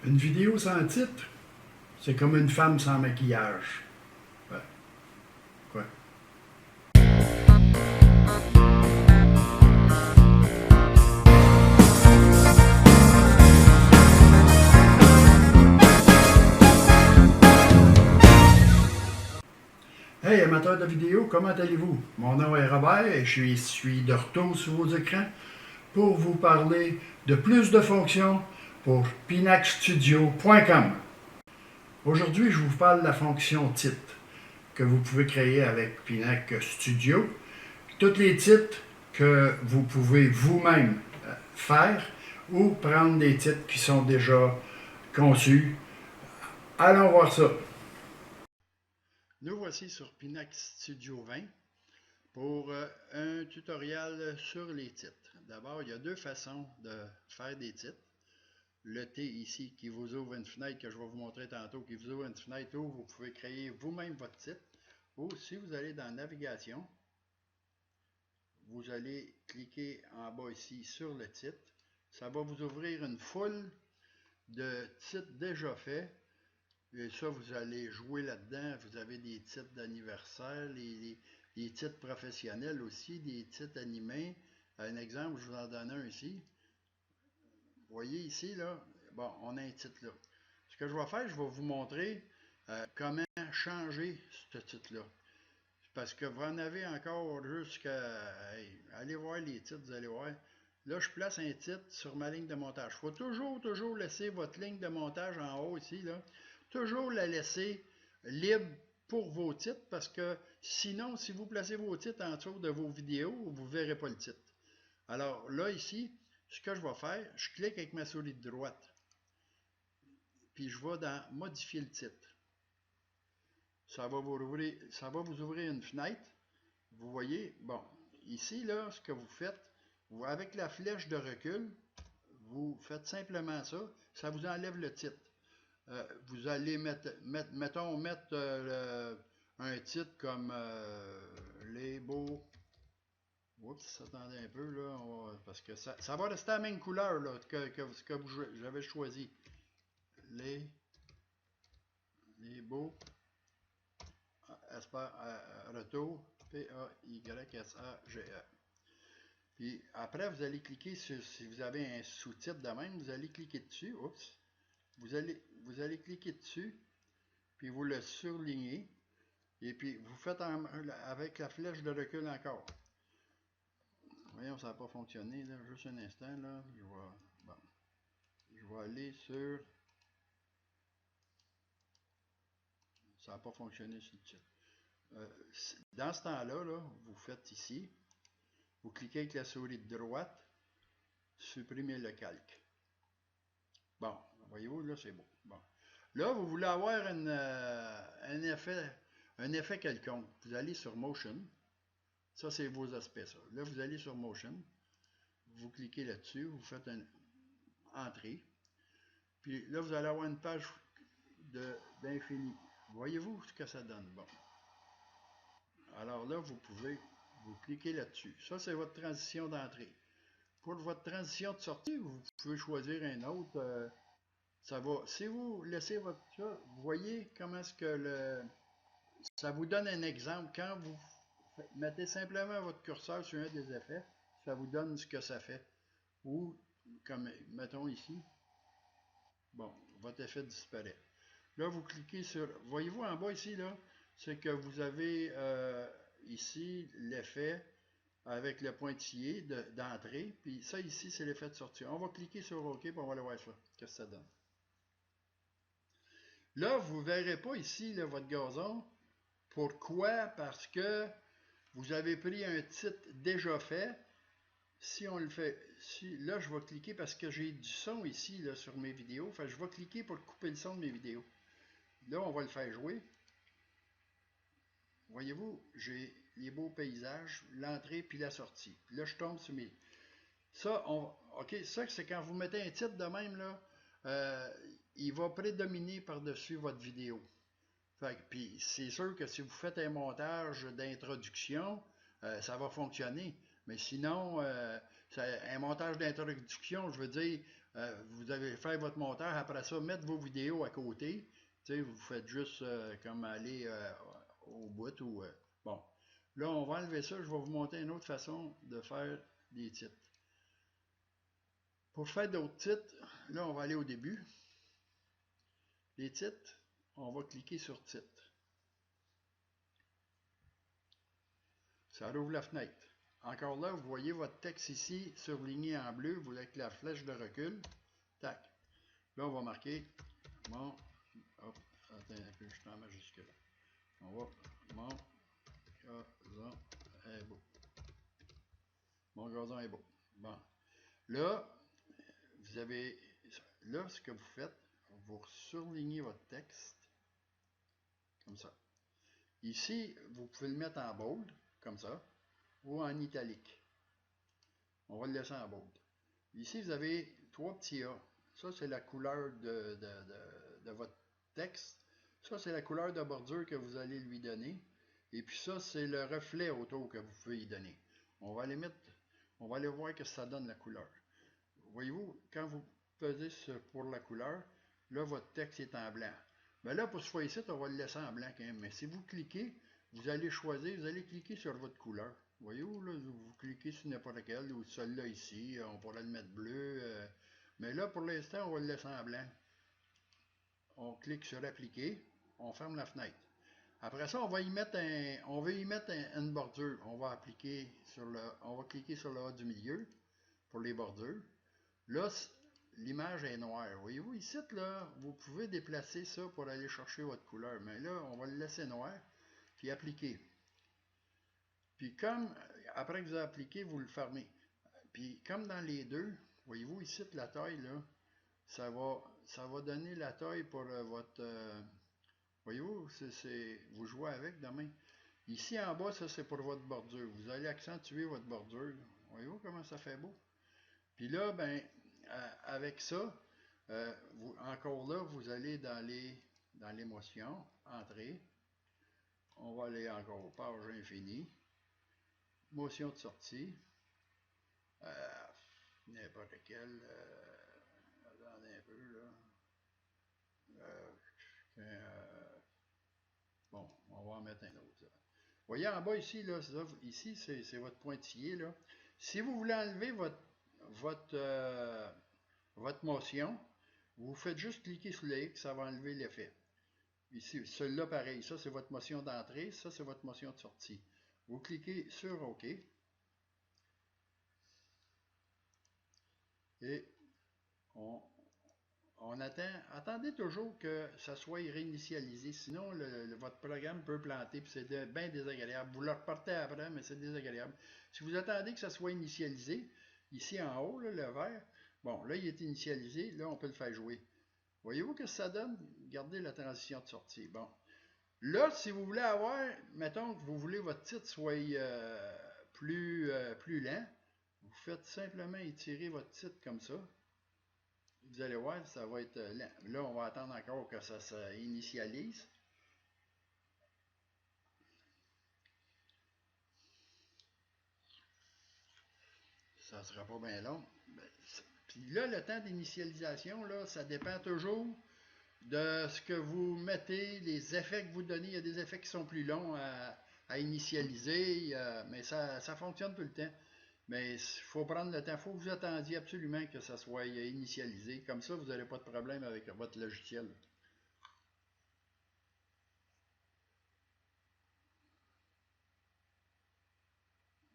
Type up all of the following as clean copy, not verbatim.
Une vidéo sans titre, c'est comme une femme sans maquillage. Ouais. Quoi? Hey amateurs de vidéo, comment allez-vous? Mon nom est Robert et je suis de retour sur vos écrans pour vous parler de plus de fonctions pour pinacstudio.com. Aujourd'hui, je vous parle de la fonction titre que vous pouvez créer avec Pinac Studio. Tous les titres que vous pouvez vous-même faire ou prendre des titres qui sont déjà conçus. Allons voir ça. Nous voici sur Pinac Studio 20 pour un tutoriel sur les titres. D'abord, il y a deux façons de faire des titres. Le T ici qui vous ouvre une fenêtre que je vais vous montrer tantôt, qui vous ouvre une fenêtre où vous pouvez créer vous-même votre titre. Ou si vous allez dans Navigation, vous allez cliquer en bas ici sur le titre. Ça va vous ouvrir une foule de titres déjà faits. Et ça, vous allez jouer là-dedans. Vous avez des titres d'anniversaire, les titres professionnels aussi, des titres animés. Un exemple, je vous en donne un ici. Vous voyez ici, là, bon, on a un titre là. Ce que je vais faire, je vais vous montrer comment changer ce titre-là. Parce que vous en avez encore jusqu'à... Hey, allez voir les titres, vous allez voir. Là, je place un titre sur ma ligne de montage. Il faut toujours laisser votre ligne de montage en haut ici, là. Toujours la laisser libre pour vos titres parce que sinon, si vous placez vos titres en dessous de vos vidéos, vous ne verrez pas le titre. Alors là, ici, ce que je vais faire, je clique avec ma souris de droite. Puis je vais dans modifier le titre. Ça va vous ouvrir une fenêtre. Vous voyez, bon, ici, là, ce que vous faites, avec la flèche de recul, vous faites simplement ça, ça vous enlève le titre. Vous allez mettre un titre comme les beaux. Oups, attendez un peu, là, parce que ça va rester la même couleur là, que j'avais choisi. Les beaux retour, P-A-Y-S-A-G-E. Puis après, vous allez cliquer sur, si vous avez un sous-titre de même, vous allez cliquer dessus. Oups. Vous allez cliquer dessus, puis vous le surlignez. Et puis vous faites avec la flèche de recul encore. Voyons, ça n'a pas fonctionné, là. Juste un instant, là. Je vais aller sur... Ça n'a pas fonctionné sur le titre. Dans ce temps-là, là, vous faites ici. Vous cliquez avec la souris de droite. Supprimez le calque. Bon, voyez-vous, là, c'est beau. Bon. Là, vous voulez avoir un effet quelconque. Vous allez sur Motion. Ça, c'est vos aspects, ça. Là, vous allez sur Motion. Vous cliquez là-dessus. Vous faites une entrée. Puis là, vous allez avoir une page d'infini. Voyez-vous ce que ça donne? Bon. Alors là, vous cliquez là-dessus. Ça, c'est votre transition d'entrée. Pour votre transition de sortie, vous pouvez choisir un autre. Ça va. Si vous laissez votre ça, vous voyez comment est-ce que ça vous donne un exemple. Quand vous mettez simplement votre curseur sur un des effets, ça vous donne ce que ça fait. Ou, comme mettons ici, bon, votre effet disparaît. Là, vous cliquez sur, voyez-vous en bas ici, là, c'est que vous avez ici l'effet avec le pointillé d'entrée, puis ça ici, c'est l'effet de sortie. On va cliquer sur OK, puis on va aller voir ça, qu'est-ce que ça donne. Là, vous ne verrez pas ici là, votre gazon. Pourquoi? Parce que vous avez pris un titre déjà fait. Si on le fait, là, je vais cliquer parce que j'ai du son ici là, sur mes vidéos. Enfin, je vais cliquer pour couper le son de mes vidéos. Là, on va le faire jouer. Voyez-vous, j'ai les beaux paysages, l'entrée puis la sortie. Puis là, je tombe sur mes... Ça, OK, ça, c'est quand vous mettez un titre de même, là, il va prédominer par-dessus votre vidéo. Puis c'est sûr que si vous faites un montage d'introduction, ça va fonctionner. Mais sinon, un montage d'introduction, je veux dire, Vous avez fait votre monteur, après ça, mettre vos vidéos à côté. Tu sais, vous faites juste comme aller au bout ou... bon, là, on va enlever ça. Je vais vous montrer une autre façon de faire des titres. Pour faire d'autres titres, là, on va aller au début. Les titres, on va cliquer sur titre. Ça rouvre la fenêtre. Encore là, vous voyez votre texte ici surligné en bleu, vous avec la flèche de recul. Tac. Là, on va marquer mon... Hop, attends un peu, je suis en majuscule. On va... Mon gazon est beau. Mon gazon est beau. Bon. Là, vous avez... Là, ce que vous faites, vous surlignez votre texte. Comme ça. Ici, vous pouvez le mettre en bold, comme ça, ou en italique. On va le laisser en bold. Ici, vous avez 3 petits A. Ça, c'est la couleur de votre texte. Ça, c'est la couleur de bordure que vous allez lui donner. Et puis ça, c'est le reflet autour que vous pouvez y donner. On va aller mettre, on va aller voir que ça donne la couleur. Voyez-vous, quand vous pesez pour la couleur, là, votre texte est en blanc. Mais là, pour ce fois-ci, on va le laisser en blanc quand même. Mais si vous cliquez, vous allez choisir, vous allez cliquer sur votre couleur. Voyez-vous, là, vous cliquez sur n'importe quel, ou celle-là ici, on pourrait le mettre bleu. Mais là, pour l'instant, on va le laisser en blanc. On clique sur appliquer, on ferme la fenêtre. Après ça, on va y mettre une bordure. On va cliquer sur le haut du milieu pour les bordures. Là, l'image est noire. Voyez-vous, ici, là, vous pouvez déplacer ça pour aller chercher votre couleur. Mais là, on va le laisser noir, puis appliquer. Puis comme, après que vous avez appliqué, vous le fermez. Puis comme dans les deux, voyez-vous, ici, la taille, là, ça va donner la taille pour votre... voyez-vous, vous jouez avec demain. Ici, en bas, ça, c'est pour votre bordure. Vous allez accentuer votre bordure. Voyez-vous comment ça fait beau? Puis là, ben, avec ça, encore là, vous allez dans l'émotion, entrée. On va aller encore au page infini. Motion de sortie. N'importe quelle. Attendez un peu, là. Bon, on va en mettre un autre. Là. Vous voyez en bas ici, là, ici, c'est votre pointillé, là. Si vous voulez enlever votre motion, vous faites juste cliquer sur le X, ça va enlever l'effet. Ici, celui-là, pareil, ça c'est votre motion d'entrée, ça c'est votre motion de sortie. Vous cliquez sur OK. Et on attendez toujours que ça soit réinitialisé, sinon votre programme peut planter, puis c'est bien désagréable. Vous le repartez après, mais c'est désagréable. Si vous attendez que ça soit initialisé, ici en haut, là, le vert, bon, là il est initialisé, là on peut le faire jouer. Voyez-vous que ça donne? Gardez la transition de sortie. Bon. Là, si vous voulez avoir, mettons que vous voulez que votre titre soit plus lent, vous faites simplement étirer votre titre comme ça. Vous allez voir, ça va être lent. Là, on va attendre encore que ça s'initialise. Ça ne sera pas bien long. Puis là, le temps d'initialisation, là, ça dépend toujours de ce que vous mettez, les effets que vous donnez. Il y a des effets qui sont plus longs à initialiser, mais ça fonctionne tout le temps. Mais il faut prendre le temps. Il faut que vous attendiez absolument que ça soit initialisé. Comme ça, vous n'aurez pas de problème avec votre logiciel.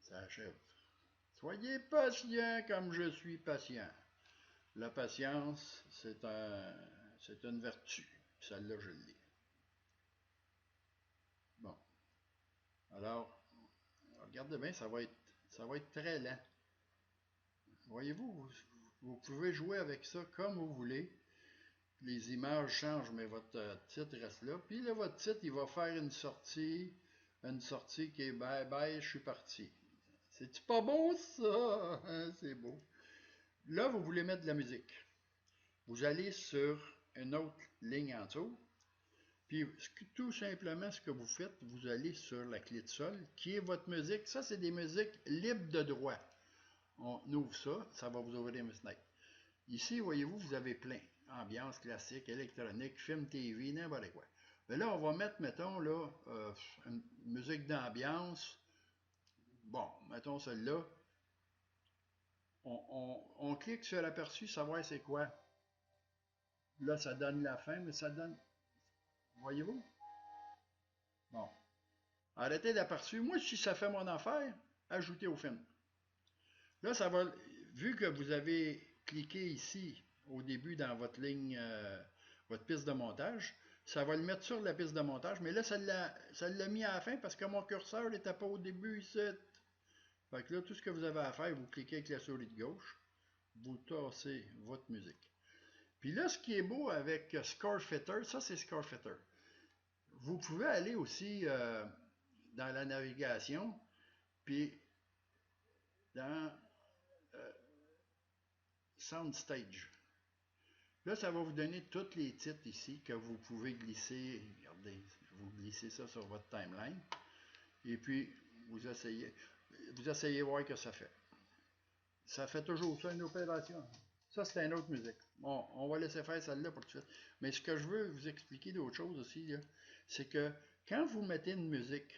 Ça achève. Soyez patient comme je suis patient. La patience, c'est une vertu. Celle-là, je l'ai. Bon. Alors, regardez bien, ça va être très lent. Voyez-vous, vous pouvez jouer avec ça comme vous voulez. Les images changent, mais votre titre reste là. Puis là, votre titre, il va faire une sortie qui est bye bye, je suis parti. C'est-tu pas beau ça? C'est beau. Là, vous voulez mettre de la musique. Vous allez sur une autre ligne en dessous. Puis tout simplement, ce que vous faites, vous allez sur la clé de sol, qui est votre musique. Ça, c'est des musiques libres de droit. On ouvre ça, ça va vous ouvrir une fenêtre. Ici, voyez-vous, vous avez plein. Ambiance classique, électronique, film TV, n'importe quoi. Mais là, on va mettre, mettons, là, une musique d'ambiance. Bon, mettons celle-là. On clique sur l'aperçu, savoir c'est quoi. Là, ça donne la fin, mais ça donne. Voyez-vous? Bon. Arrêtez l'aperçu. Moi, si ça fait mon affaire, ajoutez au film. Là, ça va. Vu que vous avez cliqué ici au début dans votre ligne, votre piste de montage, ça va le mettre sur la piste de montage. Mais là, ça l'a mis à la fin parce que mon curseur n'était pas au début ici. Fait que là, tout ce que vous avez à faire, vous cliquez avec la souris de gauche, vous tassez votre musique. Puis là, ce qui est beau avec Scorefitter, ça c'est Scorefitter. Vous pouvez aller aussi dans la navigation, puis dans Soundstage. Là, ça va vous donner tous les titres ici que vous pouvez glisser. Regardez, vous glissez ça sur votre timeline. Et puis, vous essayez voir que ça fait. Ça fait toujours ça, une opération. Ça, c'est une autre musique. Bon, on va laisser faire celle-là pour tout de suite. Mais ce que je veux vous expliquer d'autre chose aussi, c'est que quand vous mettez une musique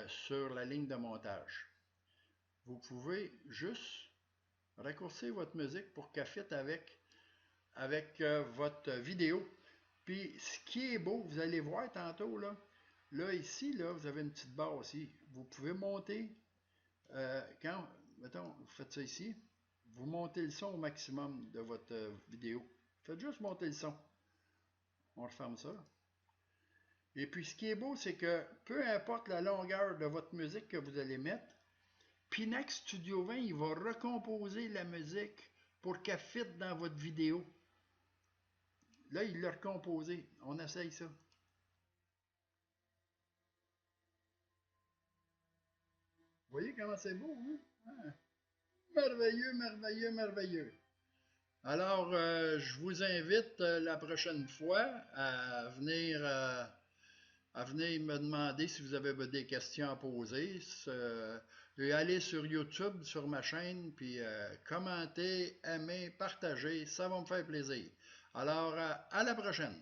sur la ligne de montage, vous pouvez juste raccourcir votre musique pour qu'elle fitte avec votre vidéo. Puis, ce qui est beau, vous allez voir tantôt, là ici, là, vous avez une petite barre aussi. Vous pouvez monter, quand, mettons, vous faites ça ici, vous montez le son au maximum de votre vidéo. Faites juste monter le son. On referme ça. Et puis, ce qui est beau, c'est que peu importe la longueur de votre musique que vous allez mettre, Pinax Studio 20, il va recomposer la musique pour qu'elle fitte dans votre vidéo. Là, il l'a recomposé. On essaye ça. Vous voyez comment c'est beau, hein? Ah, merveilleux, merveilleux, merveilleux. Alors, je vous invite la prochaine fois à venir me demander si vous avez des questions à poser. Allez sur YouTube, sur ma chaîne, puis commentez, aimez, partagez, ça va me faire plaisir. Alors, à la prochaine.